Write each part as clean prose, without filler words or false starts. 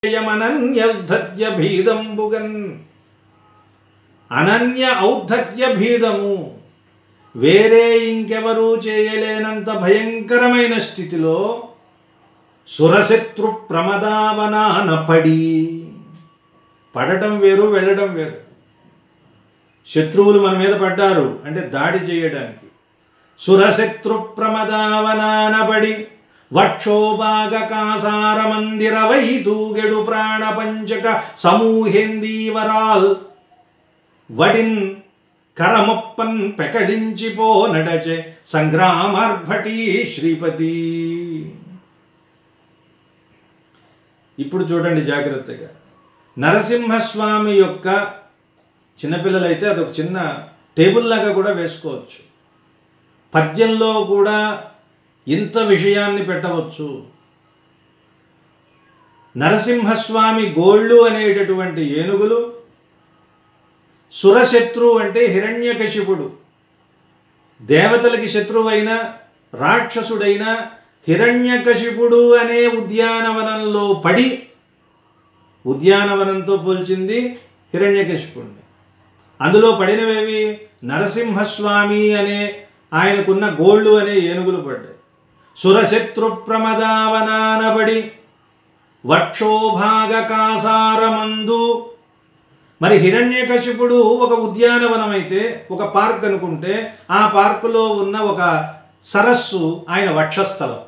అనన్య ఔద్ధత్య భేదంబుగన్. అనన్య ఔద్ధత్య భేదము, వేరే ఇంకెవరూ చేయలేనంత భయంకరమైన స్థితిలో సురశత్రు ప్రమదావనాన పడి, పడటం వేరు వెళ్ళడం వేరు. శత్రువులు మన మీద పడ్డారు అంటే దాడి చేయడానికి. సురశత్రు ప్రమదావనాన పడి వక్షోభాగకాసార మందిర వైతూగెడు ప్రాణ పంచక సమూహేందీవరాల్ వడిన్ కరమొప్పన్ పెకలించిపో నడచే సంగ్రామార్భటి శ్రీపతి. ఇప్పుడు చూడండి జాగ్రత్తగా. నరసింహస్వామి యొక్క, చిన్నపిల్లలైతే అదొక చిన్న టేబుల్ లాగా కూడా వేసుకోవచ్చు. పద్యంలో కూడా ఇంత విషయాన్ని పెట్టవచ్చు. నరసింహస్వామి గోళ్ళు అనేటటువంటి ఏనుగులు, సురశత్రు అంటే హిరణ్యకశిపుడు, దేవతలకి శత్రువైన రాక్షసుడైన హిరణ్యకశిపుడు అనే ఉద్యానవనంలో పడి, ఉద్యానవనంతో పోల్చింది హిరణ్యకశిపుడిని. అందులో పడినవేవి? నరసింహస్వామి అనే ఆయనకున్న గోళ్ళు అనే ఏనుగులు పడ్డాయి. సురశత్రు ప్రమదావనానబడి వక్షోభాగకాసారమందు. మరి హిరణ్యకశిపుడు ఒక ఉద్యానవనం అయితే, ఒక పార్క్ అనుకుంటే, ఆ పార్కులో ఉన్న ఒక సరస్సు ఆయన వక్షస్థలం.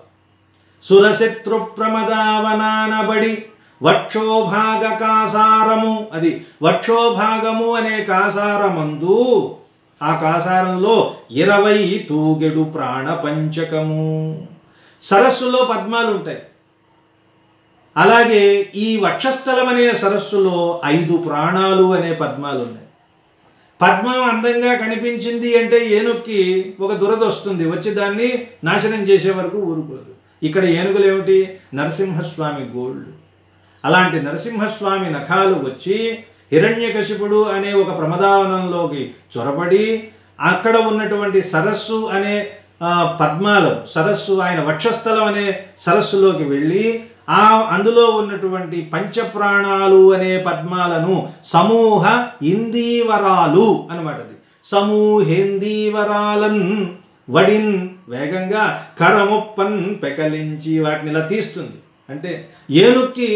సురశత్రు ప్రమదావనానబడి వక్షోభాగకాసారము, అది వక్షోభాగము అనే కాసారమందు, ఆ కాసారంలో 20 తూగెడు ప్రాణ పంచకము. సరస్సులో పద్మాలు ఉంటాయి. అలాగే ఈ వక్షస్థలం అనే సరస్సులో 5 ప్రాణాలు అనే పద్మాలు ఉన్నాయి. పద్మం అందంగా కనిపించింది అంటే ఏనుగుకి ఒక దురద వస్తుంది, వచ్చి దాన్ని నాశనం చేసే వరకు ఊరుకోదు. ఇక్కడ ఏనుగులు ఏమిటి? నరసింహస్వామి గోళ్ళు. అలాంటి నరసింహస్వామి నఖాలు వచ్చి హిరణ్యకశిపుడు అనే ఒక ప్రమదావనంలోకి చొరబడి, అక్కడ ఉన్నటువంటి సరస్సు అనే పద్మాలు, సరస్సు ఆయన వక్షస్థలం అనే సరస్సులోకి వెళ్ళి, అందులో ఉన్నటువంటి పంచప్రాణాలు అనే పద్మాలను సమూహ ఇందీవరాలు అనమాట. అది సమూహేందీవరాలన్ వడిన్, వేగంగా కరముప్పన్ పెకలించి వాటిని ఇలా తీస్తుంది. అంటే ఏనుక్కి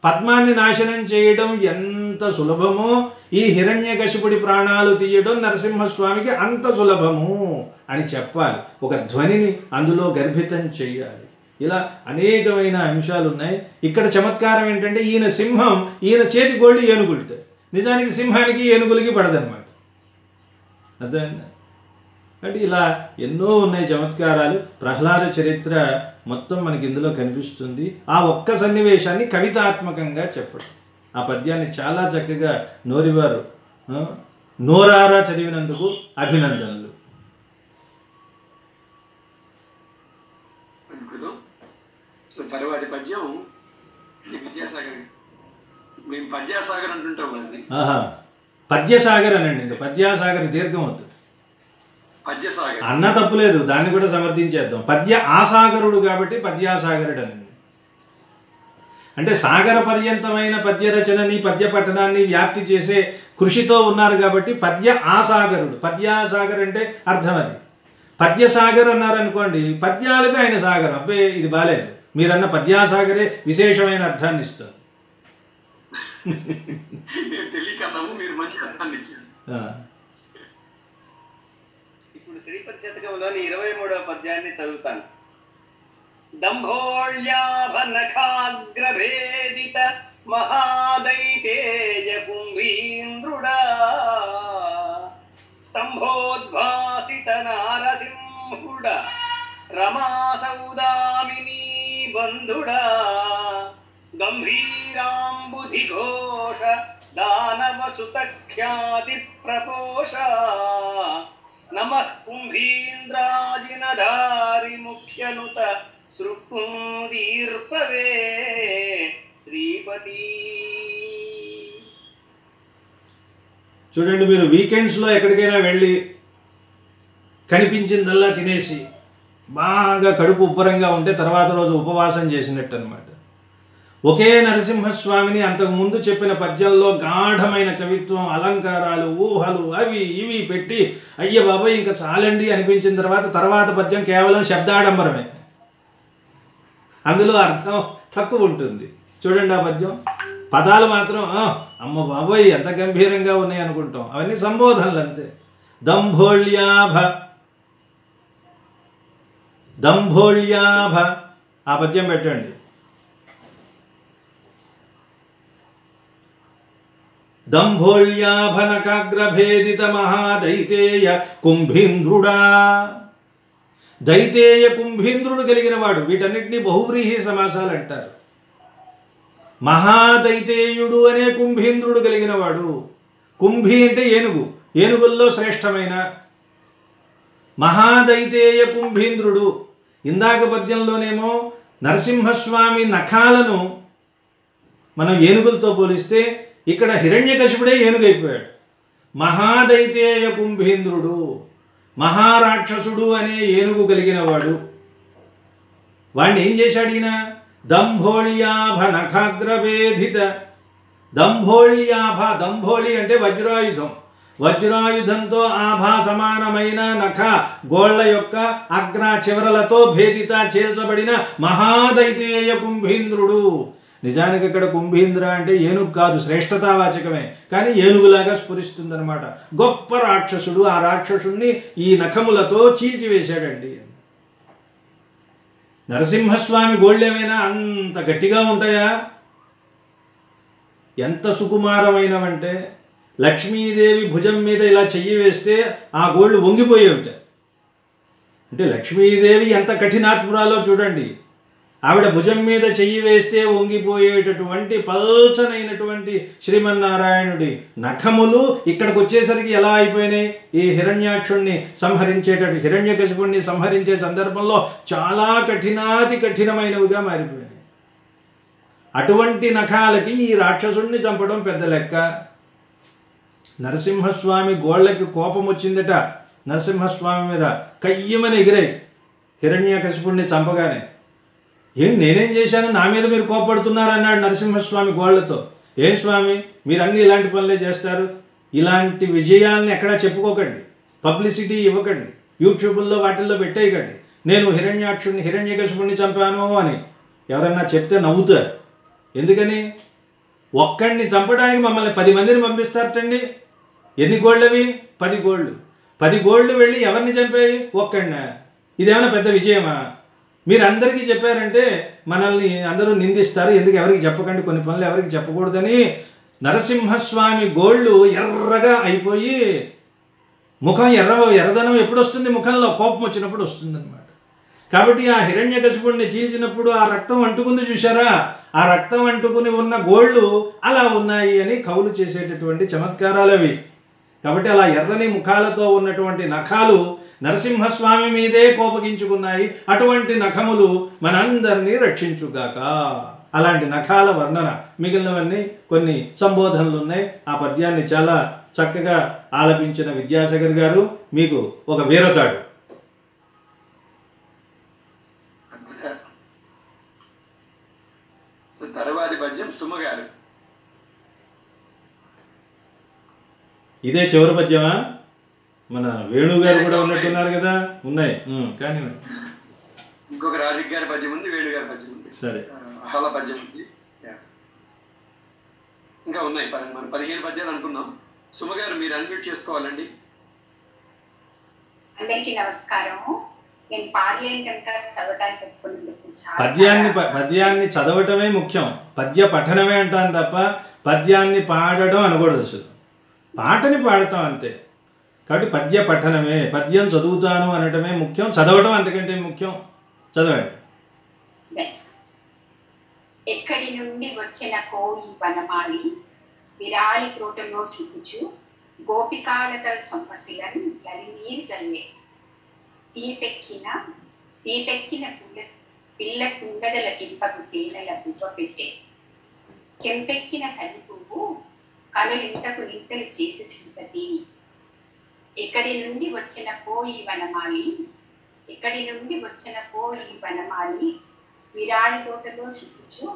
పద్మాన్ని నాశనం చేయడం ఎంత సులభమో, ఈ హిరణ్యకశిపుడి ప్రాణాలు తీయడం నరసింహస్వామికి అంత సులభము అని చెప్పాలి. ఒక ధ్వనిని అందులో గర్భితం చేయాలి. ఇలా అనేకమైన అంశాలు ఉన్నాయి. ఇక్కడ చమత్కారం ఏంటంటే, ఈయన సింహం, ఈయన చేతి గోళ్ళు ఏనుగులు. నిజానికి సింహానికి ఏనుగులకి పడదన్నమాట. అర్థమైందా? అంటే ఇలా ఎన్నో ఉన్నాయి చమత్కారాలు. ప్రహ్లాద చరిత్ర మొత్తం మనకి ఇందులో కనిపిస్తుంది. ఆ ఒక్క సన్నివేశాన్ని కవితాత్మకంగా చెప్పడం, ఆ పద్యాన్ని చాలా చక్కగా నోరివారు నోరారా చదివినందుకు అభినందనలు. తర్వాతి పద్యం విద్యాసాగర్. మేము పద్యాసాగర్ అంటుంటాం. పద్యసాగర్ అనండి, ఇంకా పద్యాసాగర్ దీర్ఘం అవుతుంది. అన్న తప్పులేదు, దాన్ని కూడా సమర్థించేద్దాం. పద్య ఆసాగరుడు కాబట్టి పద్యాసాగరుడు అని. అంటే సాగర పర్యంతమైన పద్య రచనని, పద్య పఠనాన్ని వ్యాప్తి చేసే కృషితో ఉన్నారు కాబట్టి పద్య ఆసాగరుడు. పద్యాసాగర్ అంటే అర్థం అది. పద్యసాగర్ అన్నారనుకోండి, పద్యాలకు ఆయన సాగరం. అబ్బే ఇది బాలేదు, మీరన్న పద్యాసాగరే విశేషమైన అర్థాన్ని ఇస్తారు. ఇప్పుడు శ్రీపతి శతకంలోని 23వ పద్యాన్ని చదువుతాను. దంభోళ్యాభనఖాగ్రభేదిత మహాదైతేజ కుంభీంద్రుడా స్తంభోద్భాసిత నారసింహుడా రమాసౌదామినీ బంధుడా గంభీరాంబుధి ఘోష దానవసుతఖ్యాతి ప్రపోష నమః కుంభీంద్రాజినధారి ముఖ్యనుత సృక్కుందీర్పవే శ్రీపతి. చూడండి, మీరు వీకెండ్స్లో ఎక్కడికైనా వెళ్ళి కనిపించిందల్లా తినేసి బాగా కడుపు ఉబ్బరంగా ఉంటే తర్వాత రోజు ఉపవాసం చేసినట్టు అనమాట. ఒకే నరసింహస్వామిని అంతకుముందు చెప్పిన పద్యంలో గాఢమైన కవిత్వం, అలంకారాలు, ఊహలు అవి ఇవి పెట్టి అయ్య బాబాయ్ ఇంకా చాలండి అనిపించిన తర్వాత పద్యం కేవలం శబ్దాడంబరమే, అందులో అర్థం తక్కువ ఉంటుంది. చూడండి ఆ పద్యం పదాలు మాత్రం అమ్మ బాబోయ్ ఎంత గంభీరంగా ఉన్నాయి అనుకుంటాం, అవన్నీ సంబోధనలు అంతే. దంభోళ్యాభ ఆ పద్యం పెట్టండి. దంభోళ్యాభనకాగ్రభేదిత మహాదైతేయ కుంభీంద్రుడా. దైతేయ కుంభీంద్రుడు కలిగిన వాడు. వీటన్నిటినీ బహువ్రీహి సమాసాలు అంటారు. మహాదైతేయుడు అనే కుంభీంద్రుడు కలిగిన వాడు. కుంభి అంటే ఏనుగు, ఏనుగుల్లో శ్రేష్టమైన మహాదైతేయ కుంభీంద్రుడు. ఇందాక పద్యంలోనేమో నరసింహస్వామి నఖాలను మనం ఏనుగులతో పోలిస్తే ఇక్కడ హిరణ్యకశిపుడే ఏనుగైపోయాడు. మహాదైతేయ కుంభీంద్రుడు, మహారాక్షసుడు అనే ఏనుగు కలిగిన వాడు. వాడిని ఏం చేశాడు ఈయన? దంభోళ్యాభ నఖాగ్రవేధిత. దంభోళ్యాభ, దంభోళి అంటే వజ్రాయుధం. వజ్రాయుధంతో ఆభా సమానమైన నఖ గోళ్ల యొక్క అగ్ర చివరలతో భేదిత చేల్చబడిన మహాదైతేయ కుంభీంద్రుడు. నిజానికి ఇక్కడ కుంభీంద్ర అంటే ఏనుగు కాదు, శ్రేష్టతావాచకమే, కానీ ఏనుగులాగా స్ఫురిస్తుందన్నమాట. గొప్ప రాక్షసుడు. ఆ రాక్షసుణ్ణి ఈ నఖములతో చీల్చివేశాడండి. నరసింహస్వామి గోళ్ళేమైనా అంత గట్టిగా ఉంటాయా? ఎంత సుకుమారమైనవంటే లక్ష్మీదేవి భుజం మీద ఇలా చెయ్యి వేస్తే ఆ గోళ్ళు వంగిపోయే ఉంటాయి. అంటే లక్ష్మీదేవి ఎంత కఠినాత్మురాలో చూడండి. ఆవిడ భుజం మీద చెయ్యి వేస్తే వంగిపోయేటటువంటి పల్చనైనటువంటి శ్రీమన్నారాయణుడి నఖములు ఇక్కడికి వచ్చేసరికి ఎలా అయిపోయినాయి? ఈ హిరణ్యాక్షుణ్ణి హిరణ్యకశిపుణ్ణి సంహరించే సందర్భంలో చాలా కఠినాతి కఠినమైనవిగా మారిపోయినాయి. అటువంటి నఖాలకి ఈ రాక్షసుణ్ణి చంపడం పెద్ద లెక్క. నరసింహస్వామి గోళ్ళకి కోపం వచ్చిందట నరసింహస్వామి మీద, కయ్యమని ఎగిరాయి హిరణ్యకశిపుణ్ణి చంపగానే. నేనేం చేశాను, నా మీద మీరు కోపడుతున్నారు అన్నాడు నరసింహస్వామి గోళ్లతో. ఏం స్వామి మీరు అన్నీ ఇలాంటి పనులే చేస్తారు, ఇలాంటి విజయాల్ని ఎక్కడా చెప్పుకోకండి, పబ్లిసిటీ ఇవ్వకండి, యూట్యూబుల్లో వాటిల్లో పెట్టేయకండి. నేను హిరణ్యకశిపుణ్ణి చంపాను అని ఎవరన్నా చెప్తే నవ్వుతారు. ఎందుకని? ఒక్కడిని చంపడానికి మమ్మల్ని 10 మందిని పంపిస్తారటండి. ఎన్ని గోళ్ళవి? 10 గోళ్ళు. 10 గోళ్ళు వెళ్ళి ఎవరిని చంపాయి? ఒక్కడినా? ఇదేమైనా పెద్ద విజయమా? మీరు అందరికీ చెప్పారంటే మనల్ని అందరూ నిందిస్తారు. ఎందుకు ఎవరికి చెప్పకండి, కొన్ని పనులు ఎవరికి చెప్పకూడదని నరసింహస్వామి గోళ్ళు ఎర్రగా అయిపోయి ముఖం ఎర్రదనం ఎప్పుడు వస్తుంది? ముఖంలో కోపం వచ్చినప్పుడు వస్తుందన్నమాట. కాబట్టి ఆ హిరణ్యకశిపుణ్ణి చీల్చినప్పుడు ఆ రక్తం అంటుకుంది చూశారా? ఆ రక్తం అంటుకుని ఉన్న గోళ్ళు అలా ఉన్నాయి అని కవులు చేసేటటువంటి చమత్కారాలు అవి. కాబట్టి అలా ఎర్రని ముఖాలతో ఉన్నటువంటి నఖాలు నరసింహస్వామి మీదే కోపగించుకున్నాయి. అటువంటి నఖములు మనందరినీ రక్షించుగాక. అలాంటి నఖాల వర్ణన. మిగిలినవన్నీ కొన్ని సంబోధనలు ఉన్నాయి. ఆ పద్యాన్ని చాలా చక్కగా ఆలపించిన విద్యాసాగర్ గారు మీకు ఒక వీరతాడు. తర్వాతి పద్యం సుమగారు. ఇదే చివరి పద్యమా? మన వేణుగారు కూడా ఉన్నట్టున్నారు కదా? ఉన్నాయి కానీ ఇంకొక రాజుగారి గారి పద్యం ఉంది, వేణుగారి పద్యం ఉంది, సరే హల పద్యం ఉంది, ఇంకా ఉన్నాయి. మనం 15 పద్యాలు అనుకున్నాం. సుమగారు మీరు అన్మ్యూట్ చేసుకోవాలండి. అందరికీ నమస్కారము. నేను పాడలేని కనుక చదవడానికి పద్యాన్ని చదవటమే ముఖ్యం. పద్య పఠనమే అంటాను తప్ప పద్యాన్ని పాడడం అనకూడదు. అసలు పాటని పాడతాం అంతే. కాబట్టి పద్య పఠనమే, పద్యం చదువుతాను అనటమే ముఖ్యం. చదవటం అంతకంటే ముఖ్యం. చదవండి. ఎక్కడి నుండి వచ్చిన కోడి వనమాలి విరాళి తోటలో చూపుచు గోపికాలత సొమ్మశిలను లలినీరు జల్లే తీపెక్కిన పిల్ల తుండదల కింపకు తేనెల పువ్వ పెట్టే కెంపెక్కిన తల్లి పువ్వు కనులింతకు నింతలు చేసి సింపతీని ఎక్కడి నుండి వచ్చిన కోయి వనమాలి విరాళి తోటలో చూపుచు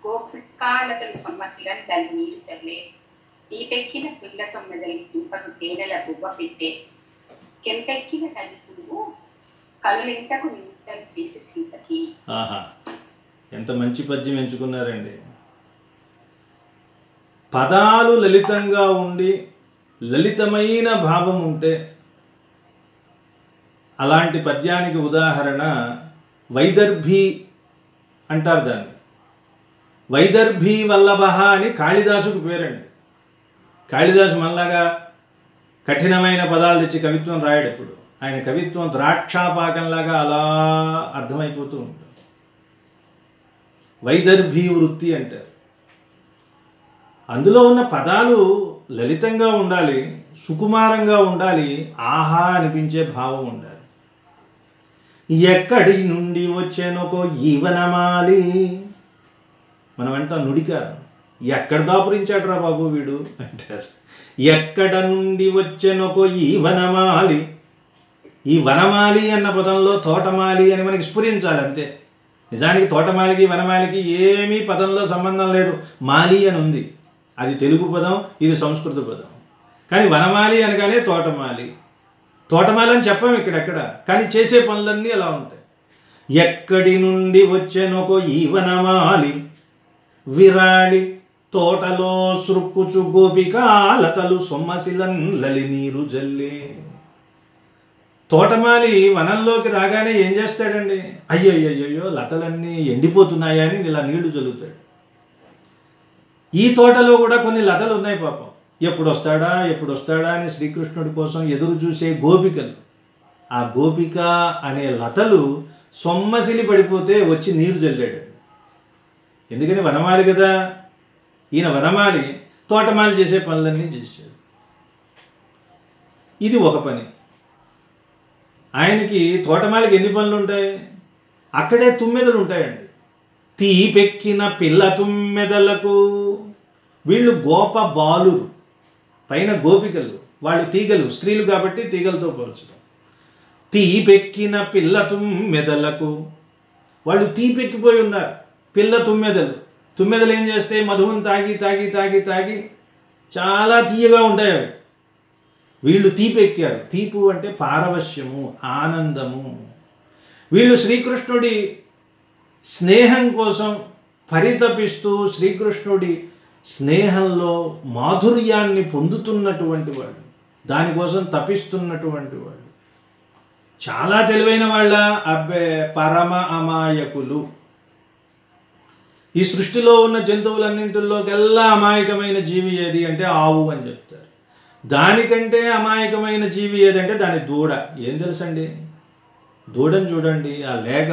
గోపికాలతలు సొమ్మసిలని దాని నీరు చల్లే తీపెక్కిన పిల్లతో మెదలు కింపకు తేనెల బువ్వ పెట్టే కెంపెక్కిన తల్లి పువ్వు కనులింతకు నింటలు చేసే శ్రీపతి. ఆహా, ఎంత మంచి పద్యం ఎంచుకున్నారండి. పదాలు లలితంగా ఉండి లలితమైన భావం ఉంటే అలాంటి పద్యానికి ఉదాహరణ వైదర్భి అంటారు దాన్ని. వైదర్భి వల్లభ అని కాళిదాసుకు పేరండి. కాళిదాసు మనలాగా కఠినమైన పదాలు తెచ్చి కవిత్వం రాయడు. ఇప్పుడు ఆయన కవిత్వం ద్రాక్షాపాకంలాగా అలా అర్థమైపోతూ ఉంటుంది. వైదర్భి వృత్తి అంటారు. అందులో ఉన్న పదాలు లలితంగా ఉండాలి, సుకుమారంగా ఉండాలి, ఆహా అనిపించే భావం ఉండాలి. ఎక్కడి నుండి వచ్చేనొకో ఈవనమాలి, మనం అంటాం నుడికారు, ఎక్కడ దాపురించాడు రా బాబు వీడు అంటారు. ఎక్కడ నుండి వచ్చేనొకో ఈ వనమాలి. ఈ వనమాలి అన్న పదంలో తోటమాలి అని మనకి స్ఫురించాలి అంతే. నిజానికి తోటమాలికి వనమాలికి ఏమీ పదంలో సంబంధం లేదు. మాలి అని ఉంది, అది తెలుగు పదం, ఇది సంస్కృత పదం. కానీ వనమాలి అనగానే తోటమాలి. తోటమాలి అని చెప్పాం ఇక్కడెక్కడ, కానీ చేసే పనులన్నీ అలా ఉంటాయి. ఎక్కడి నుండి వచ్చేనొకో ఈ వనమాలి, విరాళి తోటలో సృక్కుచు గోపికాలతలు సొమ్మసిలన్ లలి నీరు జల్లే. తోటమాలి వనంలోకి రాగానే ఏం చేస్తాడండి? అయ్యో లతలన్నీ ఎండిపోతున్నాయా అని ఇలా నీళ్లు జల్లుతాడు. ఈ తోటలో కూడా కొన్ని లతలు ఉన్నాయి పాపం. ఎప్పుడు వస్తాడా అని శ్రీకృష్ణుడి కోసం ఎదురు చూసే గోపికలు. ఆ గోపిక అనే లతలు సొమ్మసిలి పడిపోతే వచ్చి నీరు జల్లాడు. ఎందుకని వనమాలి కదా ఈయన. వనమాలి తోటమాలి చేసే పనులన్నీ చేశాడు. ఇది ఒక పని. ఆయనకి తోటమాలికి ఎన్ని పనులు ఉంటాయి? అక్కడే తుమ్మెదలు ఉంటాయండి. తీపెక్కిన పిల్ల తుమ్మెదలకు, వీళ్ళు గోప బాలురు, పైన గోపికలు, వాళ్ళు తీగలు, స్త్రీలు కాబట్టి తీగలతో పోల్చడం. తీపెక్కిన పిల్ల తుమ్మెదలకు, వాళ్ళు తీపెక్కిపోయి ఉన్నారు. పిల్ల తుమ్మెదలు, తుమ్మెదలు ఏం చేస్తాయి? మధువును తాగి తాగి తాగి తాగి చాలా తీయగా ఉంటాయి అవి. వీళ్ళు తీపెక్కారు. తీపు అంటే పారవశ్యము, ఆనందము. వీళ్ళు శ్రీకృష్ణుడి స్నేహం కోసం పరితపిస్తూ శ్రీకృష్ణుడి స్నేహంలో మాధుర్యాన్ని పొందుతున్నటువంటి వాళ్ళు, దానికోసం తపిస్తున్నటువంటి వాళ్ళు. చాలా తెలివైన వాళ్ళ, అబ్బే పరమ అమాయకులు. ఈ సృష్టిలో ఉన్న జంతువులన్నింటిలోకెల్లా అమాయకమైన జీవి ఏది అంటే ఆవు అని చెప్తారు. దానికంటే అమాయకమైన జీవి ఏదంటే దాని దూడ. ఏం తెలుసండి? దూడని చూడండి, ఆ లేగ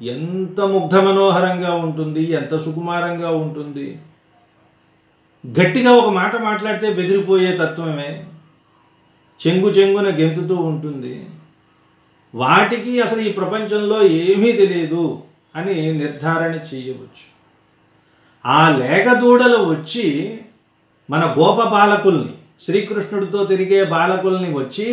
ఎంత ముగ్ధ మనోహరంగా ఉంటుంది, ఎంత సుకుమారంగా ఉంటుంది. గట్టిగా ఒక మాట మాట్లాడితే బెదిరిపోయే తత్వమే. చెంగు చెంగున గెంతుతూ ఉంటుంది. వాటికి అసలు ఈ ప్రపంచంలో ఏమీ తెలియదు అని నిర్ధారణ చేయవచ్చు. ఆ లేగ దూడలు వచ్చి మన గోప బాలకుల్ని, శ్రీకృష్ణుడితో తిరిగే బాలకుల్ని వచ్చి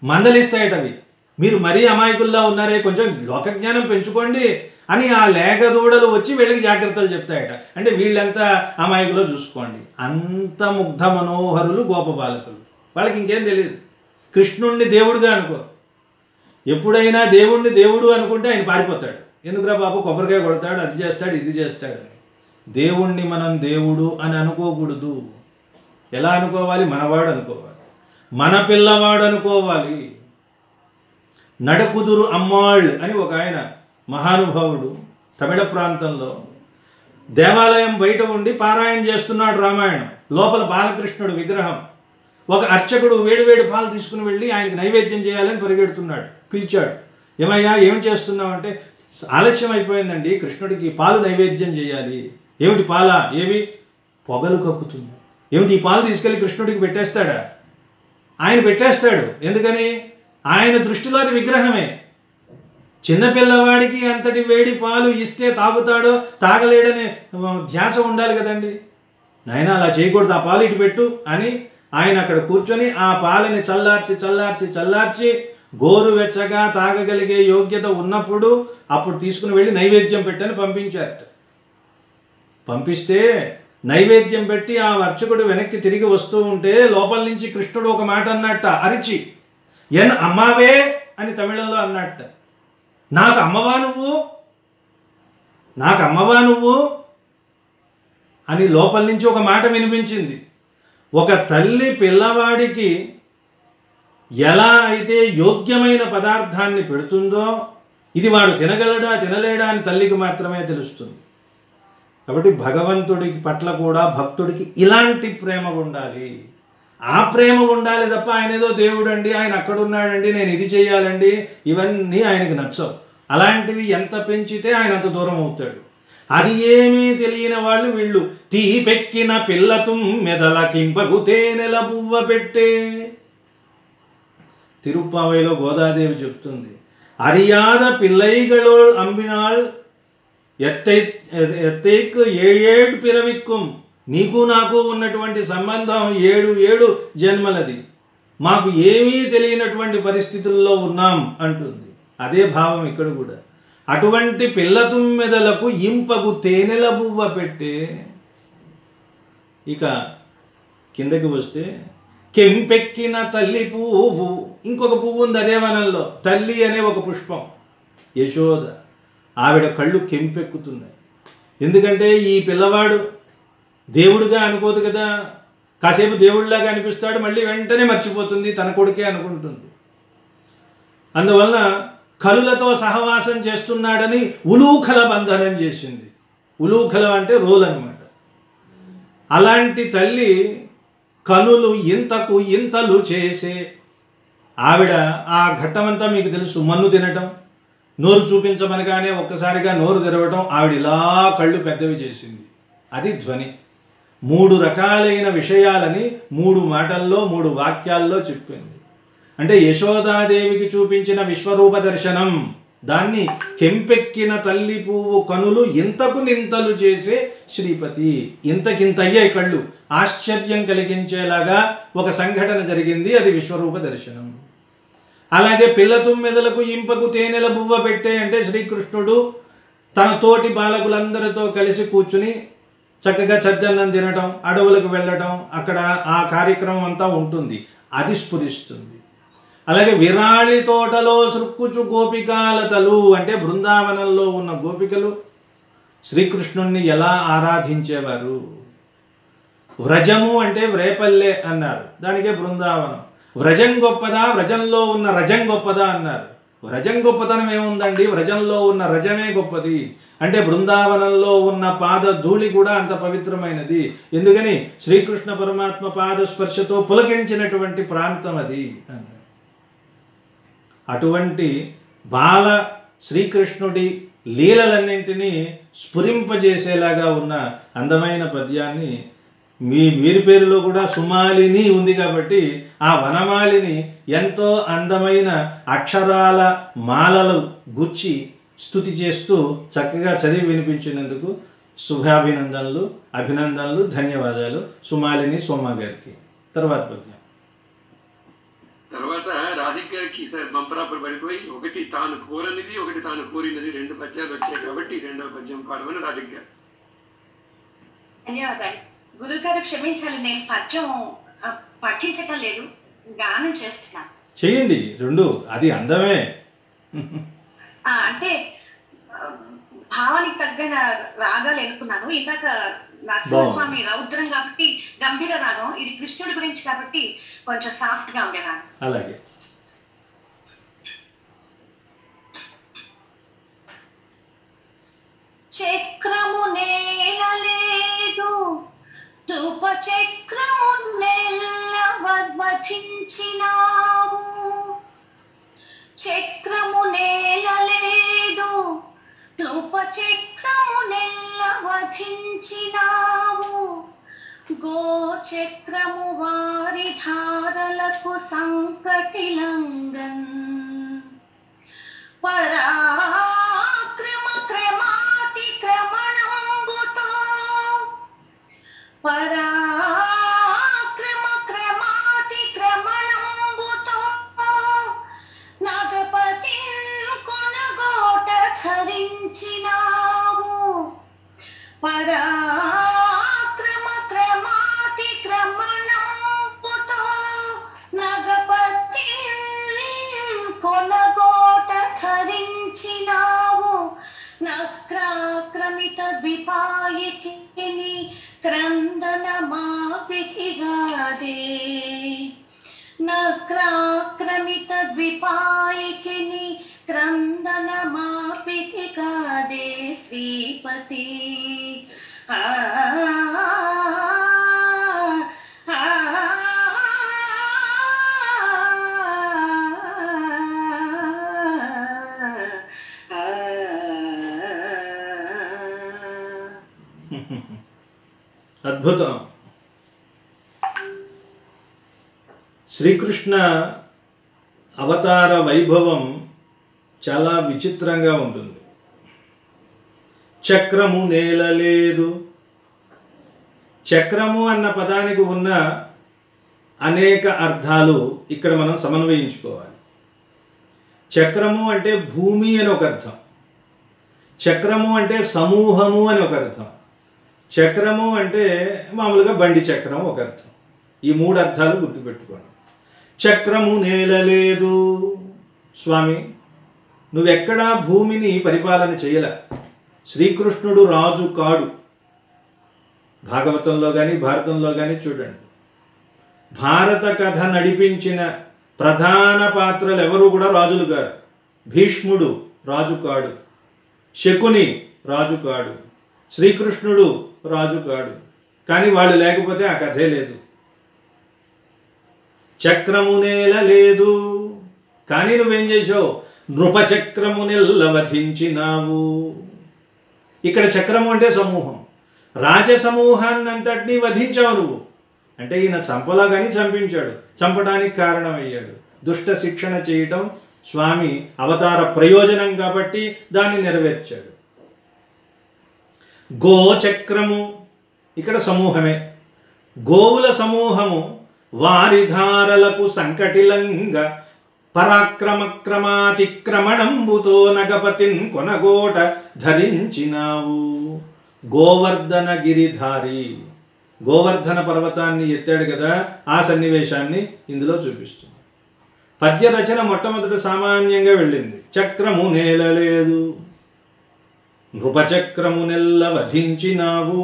మందలిస్తాయటవి. మీరు మరీ అమాయకుల్లా ఉన్నారే, కొంచెం లోకజ్ఞానం పెంచుకోండి అని ఆ లేగ దూడలు వచ్చి వీళ్ళకి జాగ్రత్తలు చెప్తాయట. అంటే వీళ్ళెంత అమాయకులో చూసుకోండి. అంత ముగ్ధ మనోహరులు గోప బాలకులు. వాళ్ళకి ఇంకేం తెలియదు. కృష్ణుణ్ణి దేవుడుగా అనుకో. ఎప్పుడైనా దేవుణ్ణి దేవుడు అనుకుంటే ఆయన పారిపోతాడు. ఎందుకురా బాబు, కొబ్బరికాయ కొడతాడు, అది చేస్తాడు, ఇది చేస్తాడు. దేవుణ్ణి మనం దేవుడు అని అనుకోకూడదు. ఎలా అనుకోవాలి? మనవాడు అనుకోవాలి, మన పిల్లవాడు అనుకోవాలి. నడకుదురు అమ్మాళ్ళు అని ఒక ఆయన మహానుభావుడు తమిళ ప్రాంతంలో దేవాలయం బయట ఉండి పారాయణ చేస్తున్నాడు రామాయణం. లోపల బాలకృష్ణుడు విగ్రహం. ఒక అర్చకుడు వేడివేడి పాలు తీసుకుని వెళ్ళి ఆయనకి నైవేద్యం చేయాలని పరిగెడుతున్నాడు. పిలిచాడు, ఏమయ్యా ఏం చేస్తున్నావు అంటే, ఆలస్యం అయిపోయిందండి, కృష్ణుడికి పాలు నైవేద్యం చేయాలి. ఏమిటి పాలా? ఏవి? పొగలు కక్కుతుంది. ఏమిటి ఈ పాలు తీసుకెళ్ళి కృష్ణుడికి పెట్టేస్తాడా? ఆయన పెట్టేస్తాడు. ఎందుకని? ఆయన దృష్టిలో అది విగ్రహమే. చిన్నపిల్లవాడికి అంతటి వేడి పాలు ఇస్తే తాగుతాడో తాగలేడనే ధ్యాస ఉండాలి కదండి. నాయన అలా చేయకూడదు, ఆ పాలు ఇటు పెట్టు అని ఆయన అక్కడ కూర్చొని ఆ పాలని చల్లార్చి చల్లార్చి చల్లార్చి గోరువెచ్చగా తాగగలిగే యోగ్యత ఉన్నప్పుడు అప్పుడు తీసుకుని వెళ్ళి నైవేద్యం పెట్టని పంపించారట. పంపిస్తే నైవేద్యం పెట్టి ఆ అర్చకుడు వెనక్కి తిరిగి వస్తూ ఉంటే లోపల నుంచి కృష్ణుడు ఒక మాట అన్నట్ట అరిచి, ఎన్ అమ్మావే అని తమిళంలో అన్నట్ట. నాకు అమ్మవా నువ్వు అని లోపల నుంచి ఒక మాట వినిపించింది. ఒక తల్లి పిల్లవాడికి ఎలా అయితే యోగ్యమైన పదార్థాన్ని పెడుతుందో ఇది వాడు తినగలడా తినలేడా అని తల్లికి మాత్రమే తెలుస్తుంది. కాబట్టి భగవంతుడికి పట్ల కూడా భక్తుడికి ఇలాంటి ప్రేమ ఉండాలి. ఆ ప్రేమ ఉండాలి తప్ప ఆయన ఏదో దేవుడండి, ఆయన అక్కడున్నాడండి, నేను ఇది చేయాలండి, ఇవన్నీ ఆయనకి నచ్చవు. అలాంటివి ఎంత పెంచితే ఆయన అంత దూరం అవుతాడు. అది ఏమీ తెలియని వాళ్ళు వీళ్ళు తీపెక్కిన పిల్లతు మెదలకింపగు తేనెల పువ్వ పెట్టే. తిరుప్పావైలో గోదాదేవి చెప్తుంది, అరియాద పిల్లైగలో అంబినాళ్ ఎత్తైకు ఏడు పిరవిక్కుం. నీకు నాకు ఉన్నటువంటి సంబంధం 7 జన్మలది, మాకు ఏమీ తెలియనటువంటి పరిస్థితుల్లో ఉన్నాం అంటుంది. అదే భావం ఇక్కడ కూడా. అటువంటి పిల్ల తుమ్మెదలకు ఇంపగు తేనెల పువ్వ పెట్టే. ఇక కిందకి వస్తే కెంపెక్కిన తల్లి పువ్వు, ఇంకొక పువ్వు ఉంది అదే వనంలో, తల్లి అనే ఒక పుష్పం. యశోద ఆవిడ కళ్ళు కెంపెక్కుతున్నాయి. ఎందుకంటే ఈ పిల్లవాడు దేవుడిగా అనుకోదు కదా, కాసేపు దేవుడిలాగా అనిపిస్తాడు, మళ్ళీ వెంటనే మర్చిపోతుంది, తన కొడుకే అనుకుంటుంది. అందువల్ల కలులతో సహవాసం చేస్తున్నాడని ఉలూఖల బంధనం చేసింది. ఉలూఖలం అంటే రోల్ అనమాట. అలాంటి తల్లి కనులు ఇంతకు ఇంతలు చేసే ఆవిడ, ఆ ఘట్టమంతా మీకు తెలుసు, మన్ను తినటం, నోరు చూపించమనగానే ఒక్కసారిగా నోరు తెరవటం, ఆవిడ ఇలా కళ్ళు పెద్దవి చేసింది. అది ధ్వని. 3 రకాలైన విషయాలని 3 మాటల్లో 3 వాక్యాల్లో చెప్పింది. అంటే యశోదాదేవికి చూపించిన విశ్వరూప దర్శనం, దాన్ని కెంపెక్కిన తల్లి పువ్వు కనులు ఇంతకు నింతలు చేసే శ్రీపతి. ఇంతకింతయ్యాయి కళ్ళు, ఆశ్చర్యం కలిగించేలాగా ఒక సంఘటన జరిగింది, అది విశ్వరూప దర్శనం. అలాగే పిల్ల తుమ్మెదలకు ఇంపకు తేనెల బువ్వ పెట్టే అంటే శ్రీకృష్ణుడు తన తోటి బాలకులందరితో కలిసి కూర్చుని చక్కగా చద్దన్నం తినటం, అడవులకు వెళ్ళటం, అక్కడ ఆ కార్యక్రమం అంతా ఉంటుంది, అది స్ఫురిస్తుంది. అలాగే విరాళి తోటలో సృక్కుచు గోపికాలతలు అంటే బృందావనంలో ఉన్న గోపికలు శ్రీకృష్ణుణ్ణి ఎలా ఆరాధించేవారు. వ్రజము అంటే వ్రేపల్లె అన్నారు, దానికే బృందావనం. వ్రజం గొప్పదా, వ్రజంలో ఉన్న రజం గొప్పదా అన్నారు. వ్రజం గొప్పతనం ఏముందండి, వ్రజంలో ఉన్న రజమే గొప్పది. అంటే బృందావనంలో ఉన్న పాద ధూళి కూడా అంత పవిత్రమైనది. ఎందుకని శ్రీకృష్ణ పరమాత్మ పాద స్పర్శతో పులకించినటువంటి ప్రాంతం అది అన్నారు. అటువంటి బాల శ్రీకృష్ణుడి లీలలన్నింటినీ స్ఫురింపజేసేలాగా ఉన్న అందమైన పద్యాన్ని, వీరి పేరులో కూడా సుమాలిని ఉంది కాబట్టి ఆ వనమాలిని ఎంతో అందమైన అక్షరాల మాలలు గుచ్చి స్తుతి చేస్తూ చక్కగా చదివి వినిపించినందుకు శుభాభినందనలు, అభినందనలు, ధన్యవాదాలు సుమాలిని సోమ గారికి. తర్వాత పద్యం. తర్వాత రాధిక్ గారికి బంపరాపర్ పడిపోయి ఒకటి తాను కోరనిది, ఒకటి తాను కోరినది 2 పద్యాలు వచ్చాయి కాబట్టి 2వ పద్యం పాడమని రాధిక్ గారు. ధన్యవాదాలు గురుగారు. క్షమించాలి, నేను పద్యం పఠించటం లేదు, గానం చేస్తున్నా. చేయండి, 2 అది అందమే. అంటే భావానికి తగ్గ రాగాలు ఎన్నుకున్నాను. ఇందాక నరసింహస్వామి రౌద్రం కాబట్టి గంభీర రాగం, ఇది కృష్ణుడి గురించి కాబట్టి కొంచెం సాఫ్ట్ గా ఉండే రాగం. అలాగే. చక్రము నేలలేదు, ధూప చక్రము నెల్లవధించినావు. చక్రము నేలలేదు, ధూప చక్రము నెల్లవధించినావు. గోచక్రము వారి ధారలకు సంకటిలంగన్. పరాక్రమ క్రమాతి క్రమణంబుతో, పరాక్రమ క్రమాతి క్రమణంబుతో నాగపతి కొనగోట ధరించినావు. పరా ద్విపాయికిని క్రందన మాపితి కాదే శ్రీపతి. ఆ అద్భుతం. శ్రీకృష్ణ అవతార వైభవం చాలా విచిత్రంగా ఉంటుంది. చక్రము నేలలేదు. చక్రము అన్న పదానికి ఉన్న అనేక అర్థాలు ఇక్కడ మనం సమన్వయించుకోవాలి. చక్రము అంటే భూమి అని ఒక అర్థం, చక్రము అంటే సమూహము అని ఒక అర్థం, చక్రము అంటే మామూలుగా బండి చక్రం ఒక అర్థం. ఈ 3 అర్థాలు గుర్తుపెట్టుకోండి. చక్రము నేలలేదు. స్వామి, నువ్వెక్కడా భూమిని పరిపాలన చేయలే. శ్రీకృష్ణుడు రాజు కాడు. భాగవతంలో కానీ భారతంలో కానీ చూడండి, భారత కథ నడిపించిన ప్రధాన పాత్రలు ఎవరు కూడా రాజులు గారు. భీష్ముడు రాజు కాడు, శకుని రాజు కాడు, శ్రీకృష్ణుడు రాజు కాడు. కానీ వాళ్ళు లేకపోతే ఆ కథే లేదు. చక్రము నేల లేదు. కానీ నువ్వేం చేసావు? నృపచక్రము నిల్లవధించినావు. ఇక్కడ చక్రము అంటే సమూహం. రాజసమూహాన్నంతటినీ వధించావు నువ్వు. అంటే ఈయన చంపలా కానీ చంపించాడు, చంపడానికి కారణమయ్యాడు. దుష్ట శిక్షణ చేయటం స్వామి అవతార ప్రయోజనం కాబట్టి దాన్ని నెరవేర్చాడు. గోచక్రము ఇక్కడ సమూహమే. గోవుల సమూహము వారిధారలకు సంకటిలంగ పరాక్రమక్రమాతిక్రమణంబుతో నగపతిన్ కొనగోట ధరించినావు. గోవర్ధన గిరిధారి, గోవర్ధన పర్వతాన్ని ఎత్తాడు కదా, ఆ సన్నివేశాన్ని ఇందులో చూపిస్తుంది. పద్య రచన మొట్టమొదట సామాన్యంగా వెళ్ళింది. చక్రము నేలలేదు, నృపచక్రము నెల్ల వధించినావు.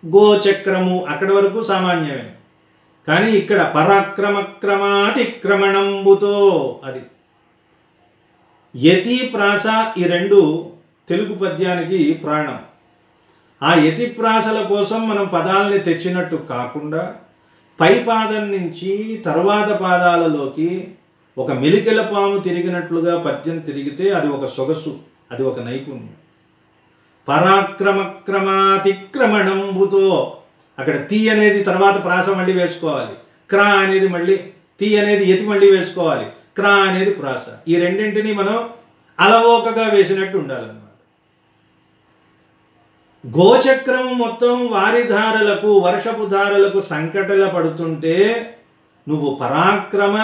గోచక్రము అక్కడి వరకు సామాన్యమే. కానీ ఇక్కడ పరాక్రమక్రమాతిక్రమణంబుతో, అది యతి ప్రాస, ఈ 2 తెలుగు పద్యానికి ప్రాణం. ఆ యతి ప్రాసల కోసం మనం పదాలని తెచ్చినట్టు కాకుండా పై పాదం నుంచి తరువాత పాదాలలోకి ఒక మెలికెల పాము తిరిగినట్లుగా పద్యం తిరిగితే అది ఒక సొగసు, అది ఒక నైపుణ్యం. పరాక్రమక్రమాతిక్రమణంబుతో, అక్కడ తీ అనేది తర్వాత ప్రాస మళ్ళీ వేసుకోవాలి, క్రా అనేది మళ్ళీ, తీ అనేది యతి మళ్ళీ వేసుకోవాలి, క్రా అనేది ప్రాస. ఈ రెండింటినీ మనం అలవోకగా వేసినట్టు ఉండాలన్నమాట. గోచక్రము మొత్తం వారిధారలకు, వర్షపు ధారలకు సంకటల పడుతుంటే నువ్వు పరాక్రమ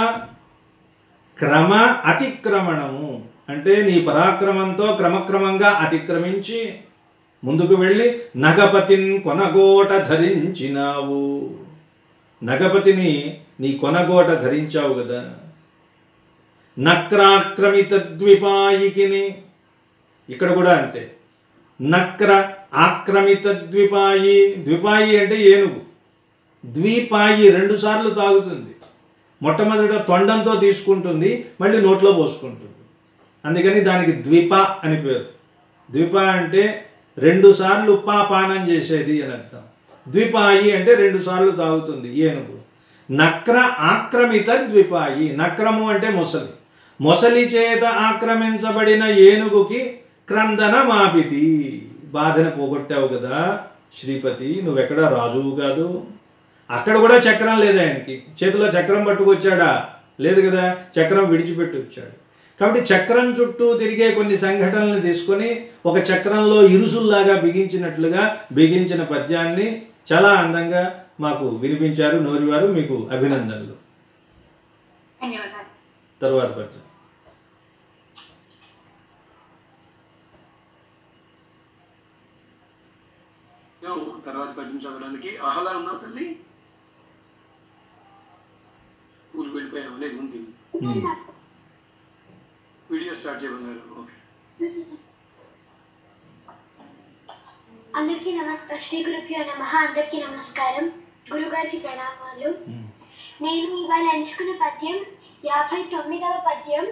క్రమ అతిక్రమణము అంటే నీ పరాక్రమంతో క్రమక్రమంగా అతిక్రమించి ముందుకు వెళ్ళి నగపతిని కొనగోట ధరించినావు. నగపతిని నీ కొనగోట ధరించావు కదా. నక్రాక్రమిత ద్విపాయికిని, ఇక్కడ కూడా అంతే. నక్ర ఆక్రమిత ద్విపాయి. ద్విపాయి అంటే ఏనుగు. ద్విపాయి 2 సార్లు తాగుతుంది. మొట్టమొదట తొండంతో తీసుకుంటుంది, మళ్ళీ నోట్లో పోసుకుంటుంది. అందుకని దానికి ద్విప అని పేరు. ద్విప అంటే 2 సార్లు పానం చేసేది అని అర్థం. ద్విపాయి అంటే 2 సార్లు తాగుతుంది ఏనుగు. నక్ర ఆక్రమిత ద్విపాయి. నక్రము అంటే మొసలి. మొసలి చేత ఆక్రమించబడిన ఏనుగుకి క్రందన మాపితి, బాధను పోగొట్టావు కదా శ్రీపతి. నువ్వెక్కడా రాజువు కాదు. అక్కడ కూడా చక్రం లేదు ఆయనకి. చేతిలో చక్రం పట్టుకొచ్చాడా? లేదు కదా, చక్రం విడిచిపెట్టి వచ్చాడు. కాబట్టి చక్రం చుట్టూ తిరిగే కొన్ని సంఘటనలు తీసుకొని ఒక చక్రంలో ఇరుసుల్లాగా బిగించినట్లుగా బిగించిన పద్యాన్ని చాలా అందంగా మాకు వినిపించారు నోరివారు. మీకు అభినందనలు. తరువాత పద్యం. తర్వాత పద్యం చదవడానికి అహలా ఉన్నావు తల్లి? స్కూల్ వెళ్ళిపోయావు? లేదు, ఉంది. వీడియో స్టార్ట్ చేయమన్నారు. ఓకే. అందరికీ నమస్కారం. శ్రీ గురుభ్యో నమః. అందరికీ నమస్కారం. గురుగారికి ప్రణామాలు. నేను ఇవాళ ఎంచుకున్న పద్యం 59వ పద్యం.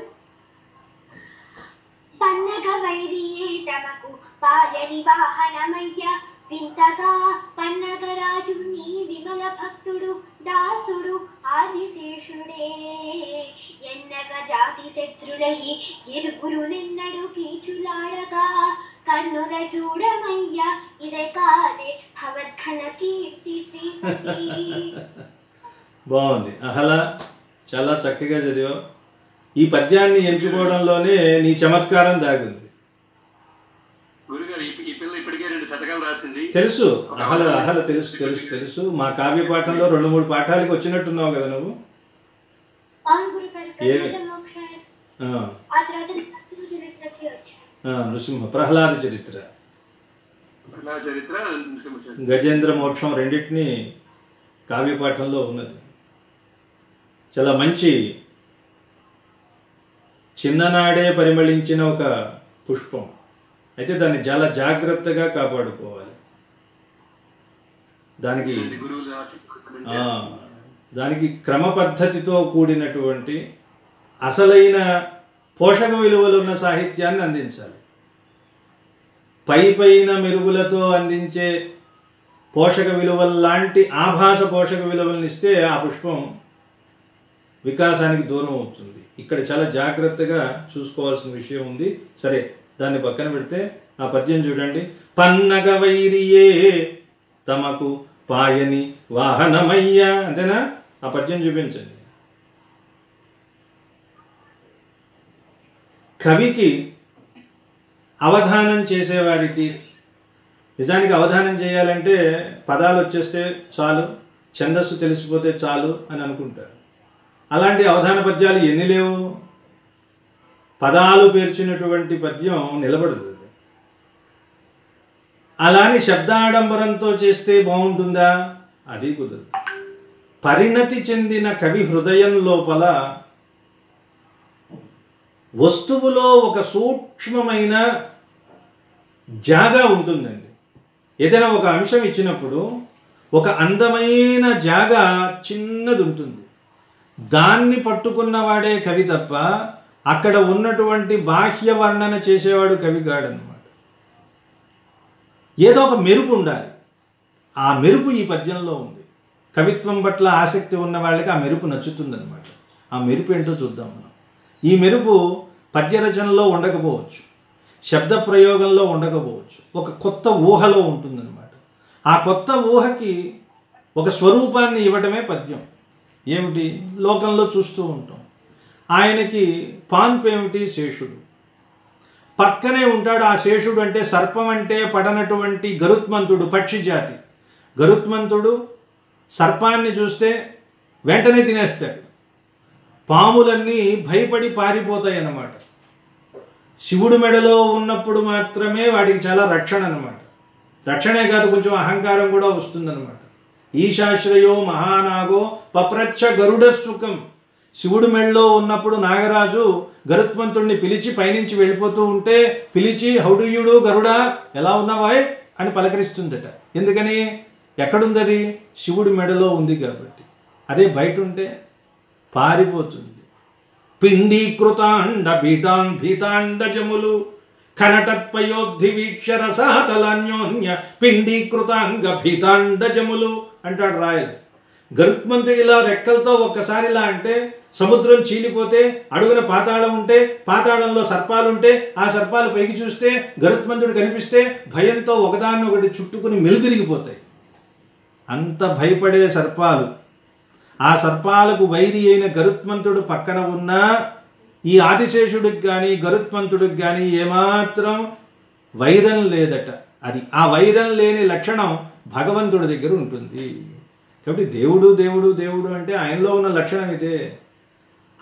పన్నగ వైరియే తమకు పాయని వాహనమయ్య వింతగా పన్నగరాజు నీ విమల భక్తుడు దాసుడు ఆదిశేషుడే ఎన్నగ జాతి శత్రులయి ఇరువురు నిన్నడు కీచులాడగా కన్నుల చూడమయ్య ఇదే కాదే భవద్ఘన కీర్తి శ్రీపతి. బాగుంది అహలా, చాలా చక్కగా చదివావు. ఈ పద్యాన్ని ఎంచుకోవడంలోనే నీ చమత్కారం దాగింది. గురుగారు ఈ పిల్ల ఇప్పటికే 2 శతకాలు రాసింది. తెలుసు అహల తెలుసు తెలుసు తెలుసు మా కావ్య పాఠంలో 2-3 పాఠాలకి వచ్చినట్టున్నావు కదా నువ్వు. నృసింహ ప్రహ్లాద చరిత్ర, గజేంద్ర మోక్షం రెండింటినీ కావ్య పాఠంలో ఉన్నది. చాలా మంచి చిన్ననాడే పరిమళించిన ఒక పుష్పం. అయితే దాన్ని చాలా జాగ్రత్తగా కాపాడుకోవాలి. దానికి క్రమ పద్ధతితో కూడినటువంటి అసలైన పోషక విలువలు ఉన్న సాహిత్యాన్ని అందించాలి. పైన మెరుగులతో అందించే పోషక విలువల్లాంటి ఆభాస పోషక విలువలను ఇస్తే ఆ పుష్పం వికాసానికి దూరం అవుతుంది. ఇక్కడ చాలా జాగ్రత్తగా చూసుకోవాల్సిన విషయం ఉంది. సరే, దాన్ని పక్కన పెడితే ఆ పద్యం చూడండి. పన్నగ వైరియే తమకు పాయని వాహనమయ్య, అంతేనా? ఆ పద్యం చూపించండి. కవికి అవధానం చేసేవారికి, నిజానికి అవధానం చేయాలంటే పదాలు వచ్చేస్తే చాలు, ఛందస్సు తెలిసిపోతే చాలు అని అనుకుంటారు. అలాంటి అవధాన పద్యాలు ఎన్ని లేవు. పదాలు పేర్చినటువంటి పద్యం నిలబడదు. అలాని శబ్దాడంబరంతో చేస్తే బాగుంటుందా? అది కుదరదు. పరిణతి చెందిన కవి హృదయం లోపల వస్తువులో ఒక సూక్ష్మమైన జాగా ఉంటుందండి. ఏదైనా ఒక అంశం ఇచ్చినప్పుడు ఒక అందమైన జాగా చిన్నది ఉంటుంది. దాన్ని పట్టుకున్నవాడే కవి తప్ప అక్కడ ఉన్నటువంటి బాహ్య వర్ణన చేసేవాడు కవి కాడనమాట. ఏదో ఒక మెరుపు ఉండాలి. ఆ మెరుపు ఈ పద్యంలో ఉంది. కవిత్వం పట్ల ఆసక్తి ఉన్న వాళ్ళకి ఆ మెరుపు నచ్చుతుందన్నమాట. ఆ మెరుపు ఏంటో చూద్దాం మనం. ఈ మెరుపు పద్యరచనలో ఉండకపోవచ్చు, శబ్ద ప్రయోగంలో ఉండకపోవచ్చు, ఒక కొత్త ఊహలో ఉంటుందన్నమాట. ఆ కొత్త ఊహకి ఒక స్వరూపాన్ని ఇవ్వడమే పద్యం. ఏమిటి? లోకంలో చూస్తూ ఉంటాం. ఆయనకి పాన్పు ఏమిటి? శేషుడు. పక్కనే ఉంటాడు. ఆ శేషుడు అంటే సర్పం అంటే పడనటువంటి గరుత్మంతుడు, పక్షి జాతి. గరుత్మంతుడు సర్పాన్ని చూస్తే వెంటనే తినేస్తాడు. పాములన్నీ భయపడి పారిపోతాయి అన్నమాట. శివుడు మెడలో ఉన్నప్పుడు మాత్రమే వాటికి చాలా రక్షణ అన్నమాట. రక్షణే కాదు, కొంచెం అహంకారం కూడా వస్తుందన్నమాట. ఈశాశ్రయో మహానాగో పప్రచ్ఛ గరుడ సుఖం. శివుడు మెడలో ఉన్నప్పుడు నాగరాజు గరుత్మంతుడిని పిలిచి పైనుంచి వెళ్ళిపోతూ ఉంటే పిలిచి హౌడుయుడు గరుడా ఎలా ఉన్నావాయ్ అని పలకరిస్తుందట. ఎందుకని? ఎక్కడుంది అది? శివుడి మెడలో ఉంది కాబట్టి. అదే బయట ఉంటే పారిపోతుంది. పిండీకృతాండ భీతాండ జములు కనటత్పయోబ్ధి వీక్షర సహతలాన్యోన్య పిండీకృతాంగ భీతాండ జములు అంటాడు రాయలు. గరుత్మంతుడిలా రెక్కలతో ఒక్కసారిలా అంటే సముద్రం చీలిపోతే, అడుగున పాతాళం ఉంటే, పాతాళంలో సర్పాలుంటే, ఆ సర్పాలు పైకి చూస్తే గరుత్మంతుడు కనిపిస్తే భయంతో ఒకదాన్ని ఒకటి చుట్టుకుని మెలితిరిగిపోతాయి. అంత భయపడే సర్పాలు. ఆ సర్పాలకు వైరి అయిన గరుత్మంతుడు పక్కన ఉన్న ఈ ఆదిశేషుడికి కానీ గరుత్మంతుడికి కానీ ఏమాత్రం వైరం లేదట. అది ఆ వైరం లేని లక్షణం భగవంతుడి దగ్గర ఉంటుంది. కాబట్టి దేవుడు దేవుడు దేవుడు అంటే ఆయనలో ఉన్న లక్షణం ఇదే.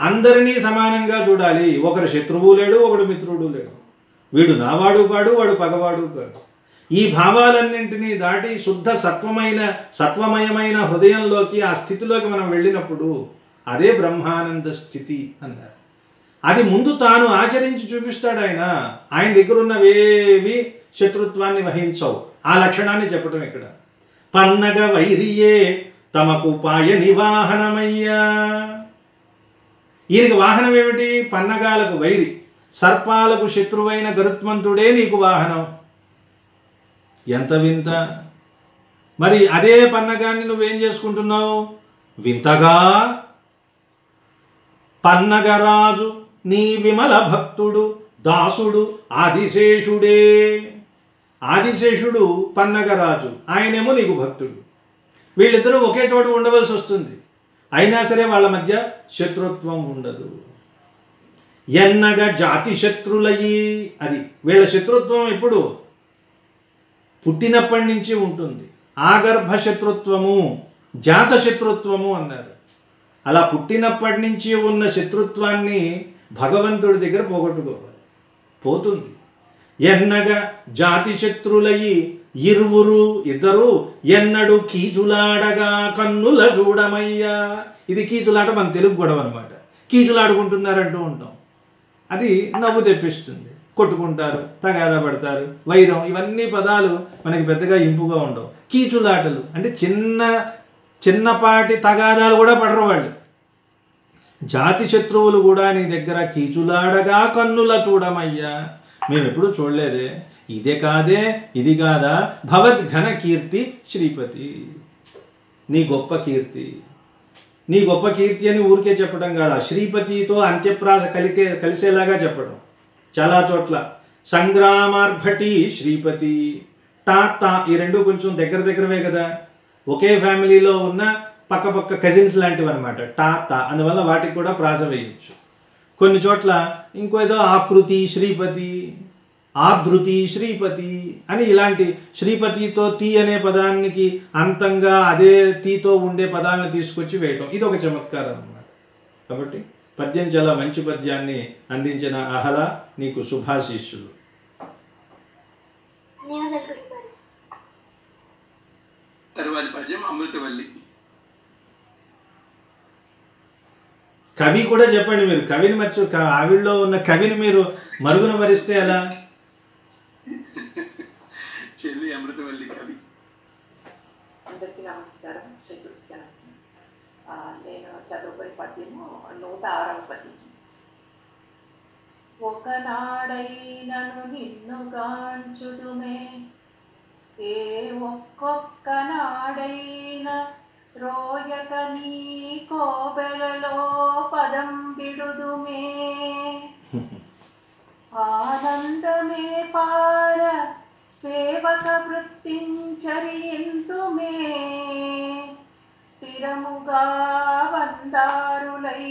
అందరినీ సమానంగా చూడాలి. ఒకరు శత్రువు లేడు, ఒకడు మిత్రుడు లేడు. వీడు నావాడు కాడు, వాడు పగవాడు కాడు. ఈ భావాలన్నింటినీ దాటి శుద్ధ సత్వమయమైన హృదయంలోకి, ఆ స్థితిలోకి మనం వెళ్ళినప్పుడు అదే బ్రహ్మానంద స్థితి అన్నారు. అది ముందు తాను ఆచరించి చూపిస్తాడు ఆయన. ఆయన దగ్గర ఉన్నవేవి శత్రుత్వాన్ని వహించవు. ఆ లక్షణాన్ని చెప్పటం ఇక్కడ. పన్నగ వైరియే తమకు పాయని వాహనమయ్యా. ఈయనకి వాహనం ఏమిటి? పన్నగాలకు వైరి, సర్పాలకు శత్రువైన గరుత్మంతుడే నీకు వాహనం. ఎంత వింత! మరి అదే పన్నగాన్ని నువ్వేం చేసుకుంటున్నావు? వింతగా పన్నగరాజు నీ విమల భక్తుడు దాసుడు ఆదిశేషుడే. ఆదిశేషుడు పన్నగరాజు, ఆయనేమో నీకు భక్తుడు. వీళ్ళిద్దరూ ఒకే చోట ఉండవలసి వస్తుంది, అయినా సరే వాళ్ళ మధ్య శత్రుత్వం ఉండదు. ఎన్నగా జాతి శత్రులయ్యి, అది వీళ్ళ శత్రుత్వం ఎప్పుడు? పుట్టినప్పటి నుంచి ఉంటుంది. ఆగర్భ శత్రుత్వము, జాత శత్రుత్వము అన్నారు. అలా పుట్టినప్పటి నుంచి ఉన్న శత్రుత్వాన్ని భగవంతుడి దగ్గర పోగొట్టుకోవాలి, పోతుంది. ఎన్నగా జాతి శత్రులయ్యి ఇరువురు ఇద్దరు ఎన్నడు కీచులాడగా కన్నుల చూడమయ్యా. ఇది కీచులాట మన తెలుగు గొడవ అనమాట. కీచులాడుకుంటున్నారంటూ ఉంటాం, అది నవ్వు తెప్పిస్తుంది. కొట్టుకుంటారు, తగాదా పడతారు, వైరం, ఇవన్నీ పదాలు మనకి పెద్దగా ఇంపుగా ఉండవు. కీచులాటలు అంటే చిన్నపాటి తగాదాలు కూడా పడరు వాళ్ళు. జాతి శత్రువులు కూడా నీ దగ్గర కీచులాడగా కన్నుల చూడమయ్యా. మేము ఎప్పుడూ చూడలేదే, ఇదే కాదే, ఇది కాదా? భవద్ఘన కీర్తి శ్రీపతి, నీ గొప్ప కీర్తి. నీ గొప్ప కీర్తి అని ఊరికే చెప్పడం కాదు, శ్రీపతితో అంత్యప్రాస కలిసేలాగా చెప్పడం. చాలా చోట్ల సంగ్రామార్భటి శ్రీపతి, తా ఈ రెండు కొంచెం దగ్గరవే కదా, ఒకే ఫ్యామిలీలో ఉన్న పక్క కజిన్స్ లాంటివి అనమాట. తా అందువల్ల వాటికి కూడా ప్రాస వేయచ్చు. కొన్ని చోట్ల ఇంకో ఏదో ఆకృతి శ్రీపతి, ఆధృతి శ్రీపతి అని ఇలాంటి శ్రీపతితో తీ అనే పదానికి అంతంగా అదే తీతో ఉండే పదాలను తీసుకొచ్చి వేయటం, ఇది ఒక చమత్కారం అన్నమాట. కాబట్టి పద్యం చాలా మంచి పద్యాన్ని అందించిన అహల, నీకు శుభాశీస్సులు. తరువాతి పద్యం అమృతవల్లి. కవి కూడా చెప్పండి. మీరు కవిని ఆవిడలో ఉన్న కవిని మీరు మరుగున భరిస్తే ఎలా? చెల్లి అమృతవల్లి కవి. అందరికీ నమస్కారం. నేను చదువుకునే పద్యము 106వ పద్యం. ఒకనాడైనను నిన్నుగాంచుదుమే, ఏ ఒక్కొక్క నాడైన రోయక నీ కోబెలలో పదం బిడుదుమే, ఆనందమే పార సేవక వృత్తించరియంతుమే, స్థిరముగా వందారులై